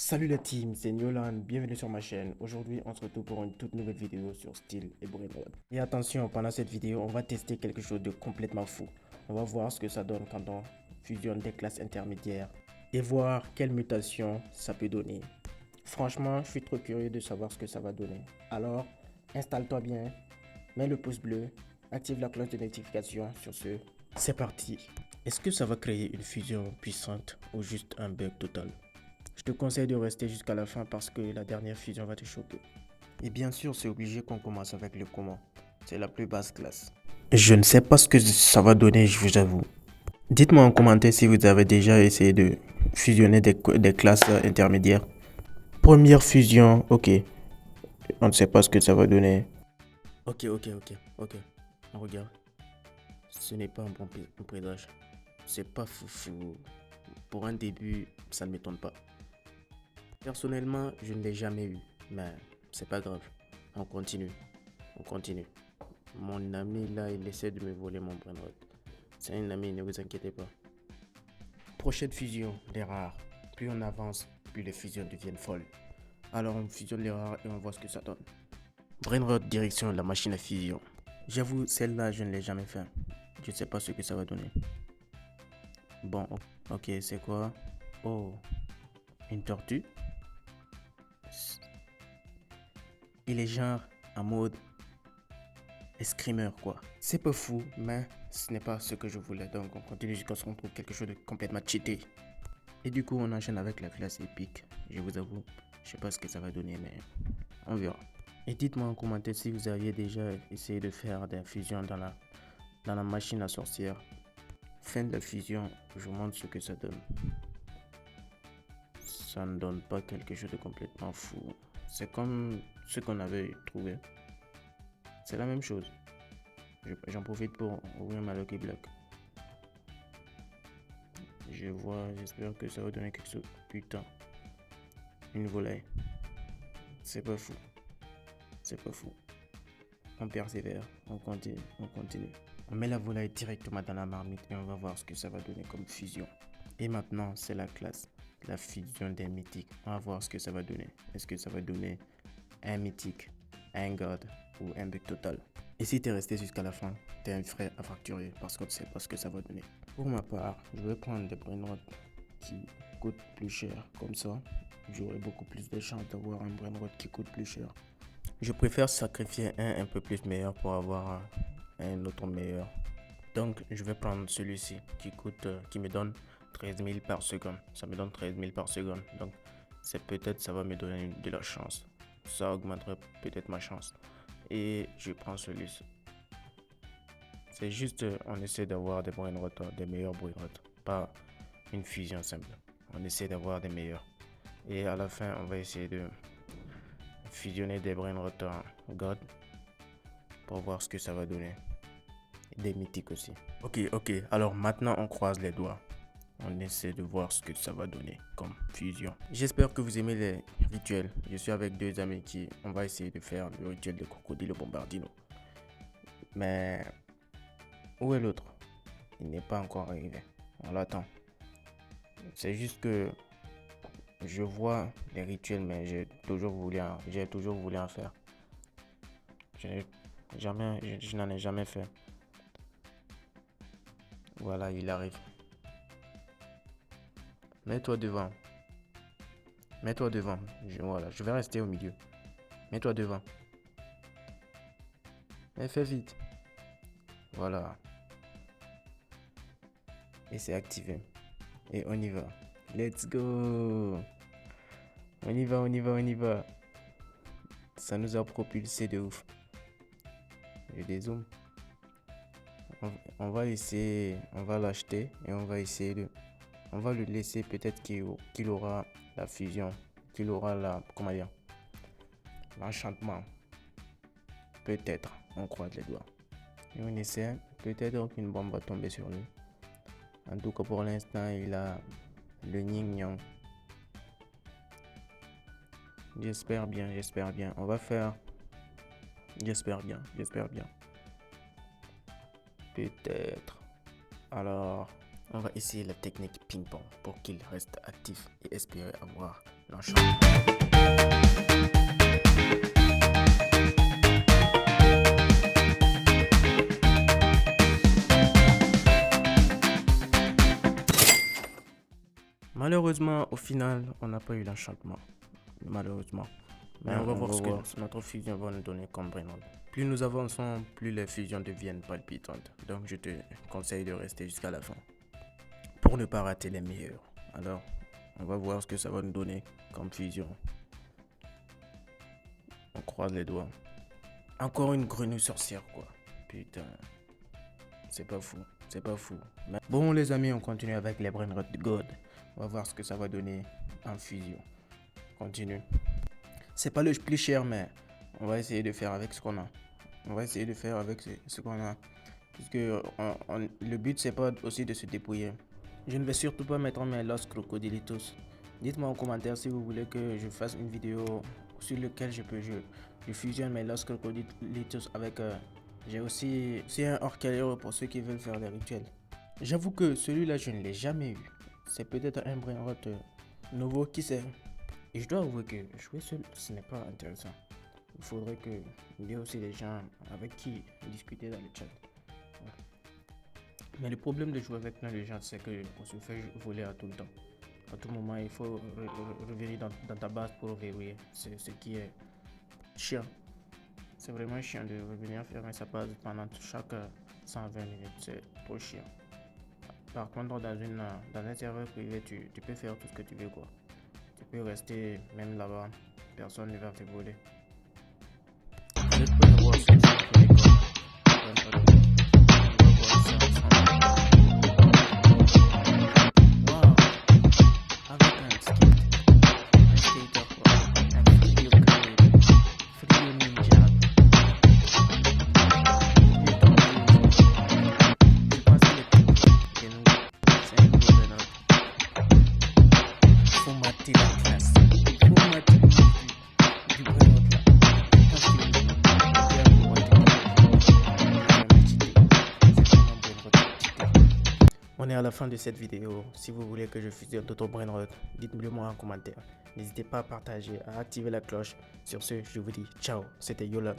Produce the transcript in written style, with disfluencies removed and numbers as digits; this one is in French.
Salut la team, c'est Niolan, bienvenue sur ma chaîne. Aujourd'hui, on se retrouve pour une toute nouvelle vidéo sur Steel et Brainrot. Et attention, pendant cette vidéo, on va tester quelque chose de complètement fou. On va voir ce que ça donne quand on fusionne des classes intermédiaires et voir quelle mutation ça peut donner. Franchement, je suis trop curieux de savoir ce que ça va donner. Alors, installe-toi bien, mets le pouce bleu, active la cloche de notification. Sur ce, c'est parti. Est-ce que ça va créer une fusion puissante ou juste un bug total? Je te conseille de rester jusqu'à la fin parce que la dernière fusion va te choquer. Et bien sûr, c'est obligé qu'on commence avec le comment. C'est la plus basse classe. Je ne sais pas ce que ça va donner, je vous avoue. Dites-moi en commentaire si vous avez déjà essayé de fusionner des classes intermédiaires. Première fusion, ok. On ne sait pas ce que ça va donner. Ok. On regarde. Ce n'est pas un bon présage. C'est pas foufou. Pour un début, ça ne m'étonne pas. Personnellement, je ne l'ai jamais eu, mais c'est pas grave. On continue. Mon ami là, il essaie de me voler mon brainrot. C'est un ami, ne vous inquiétez pas. Prochaine fusion, les rares. Plus on avance, plus les fusions deviennent folles. Alors on fusionne les rares et on voit ce que ça donne. Brainrot direction la machine à fusion. J'avoue, celle-là, je ne l'ai jamais fait. Je ne sais pas ce que ça va donner. Bon, ok, c'est quoi? Oh, une tortue. Il est genre en mode escrimeur quoi. C'est pas fou, mais ce n'est pas ce que je voulais. Donc on continue jusqu'à ce qu'on trouve quelque chose de complètement cheaté. Et du coup on enchaîne avec la classe épique. Je vous avoue, je sais pas ce que ça va donner, mais on verra. Et dites-moi en commentaire si vous aviez déjà essayé de faire des fusions dans la machine à sorcière. Fin de la fusion, je vous montre ce que ça donne. Ça ne donne pas quelque chose de complètement fou. C'est comme ce qu'on avait trouvé. C'est la même chose. J'en profite pour ouvrir ma Lucky Block. Je vois, j'espère que ça va donner quelque chose. Putain, une volaille. C'est pas fou. On persévère, on continue. On met la volaille directement dans la marmite et on va voir ce que ça va donner comme fusion. Et maintenant, c'est la classe, la fusion des mythiques. On va voir ce que ça va donner. Est-ce que ça va donner un mythique, un god ou un bug total? Et si t'es resté jusqu'à la fin, t'es un frère à fracturer parce qu'on ne sait pas ce que ça va donner. Pour ma part, je vais prendre des brainrots qui coûtent plus cher. Comme ça, j'aurai beaucoup plus de chances d'avoir un brainrot qui coûte plus cher. Je préfère sacrifier un peu plus meilleur pour avoir un autre meilleur. Donc, je vais prendre celui-ci qui me donne 13 000 par seconde. Ça me donne 13 000 par seconde. Donc, ça va me donner de la chance. Ça augmenterait peut-être ma chance. Et je prends celui-ci. C'est juste, on essaie d'avoir des brainrots, des meilleurs brainrots, pas une fusion simple. On essaie d'avoir des meilleurs. Et à la fin, on va essayer de fusionner des brainrots en god pour voir ce que ça va donner. Des mythiques aussi. Ok. Alors maintenant, on croise les doigts. On essaie de voir ce que ça va donner comme fusion. J'espère que vous aimez les rituels. Je suis avec deux amis on va essayer de faire le rituel de Crocodile Bombardino. Mais où est l'autre? Il n'est pas encore arrivé. On l'attend. C'est juste que je vois les rituels, mais j'ai toujours voulu en faire. Je n'en ai jamais fait. Voilà, il arrive. Mets-toi devant. Voilà, je vais rester au milieu. Mets-toi devant. Mais fais vite. Voilà. Et c'est activé. Et on y va. Let's go. On y va. Ça nous a propulsé de ouf. J'ai des zooms. On va l'acheter et on va essayer de... On va le laisser peut-être qu'il aura la fusion. Qu'il aura l'enchantement. Peut-être. On croise les doigts. Et on essaie. Peut-être qu'une bombe va tomber sur lui. En tout cas, pour l'instant, il a le Yin Yang. J'espère bien. On va faire... J'espère bien. Peut-être. Alors, on va essayer la technique ping-pong pour qu'il reste actif et espérer avoir l'enchantement. Malheureusement, au final, on n'a pas eu l'enchantement. Malheureusement. Mais on va voir ce que notre fusion va nous donner comme brainrot. Plus nous avançons, plus les fusions deviennent palpitantes. Donc je te conseille de rester jusqu'à la fin pour ne pas rater les meilleurs. Alors, on va voir ce que ça va nous donner comme fusion. On croise les doigts. Encore une grenouille sorcière, quoi. Putain. C'est pas fou. C'est pas fou. Mais bon, les amis, on continue avec les brainrots de God. On va voir ce que ça va donner en fusion. Continue. C'est pas le plus cher, mais on va essayer de faire avec ce qu'on a. On va essayer de faire avec ce qu'on a. Parce que le but, c'est pas aussi de se dépouiller. Je ne vais surtout pas mettre mes Los Crocodilitos. Dites-moi en commentaire si vous voulez que je fasse une vidéo sur laquelle je fusionne mes Los Crocodilitos avec... j'ai aussi un Orcalero pour ceux qui veulent faire des rituels. J'avoue que celui-là, je ne l'ai jamais eu. C'est peut-être un brainrot nouveau, qui sait. Et je dois avouer que jouer seul, ce n'est pas intéressant. Il faudrait qu'il y ait aussi des gens avec qui discuter dans le chat. Ouais. Mais le problème de jouer avec plein de gens, c'est qu'on se fait voler à tout le temps. À tout moment, il faut revenir dans ta base pour verrouiller. C'est ce qui est chiant. C'est vraiment chiant de revenir fermer sa base pendant chaque 120 minutes. C'est trop chiant. Par contre, dans un serveur privé, tu peux faire tout ce que tu veux, quoi. Tu peux rester même là-bas, personne ne va te voler. Vous êtes prêts à voir ce que ça va donner comme. Wow! Avec un skate, un skater quoi, un frio carré, frio ninja. Je pense qu'il est nouveau. C'est un nouveau brainrot. Faut mater la classe. Faut mater du brainrot là. On est à la fin de cette vidéo. Si vous voulez que je fusionne d'autres brainrot, dites-le moi en commentaire. N'hésitez pas à partager, à activer la cloche. Sur ce, je vous dis ciao. C'était Yolan.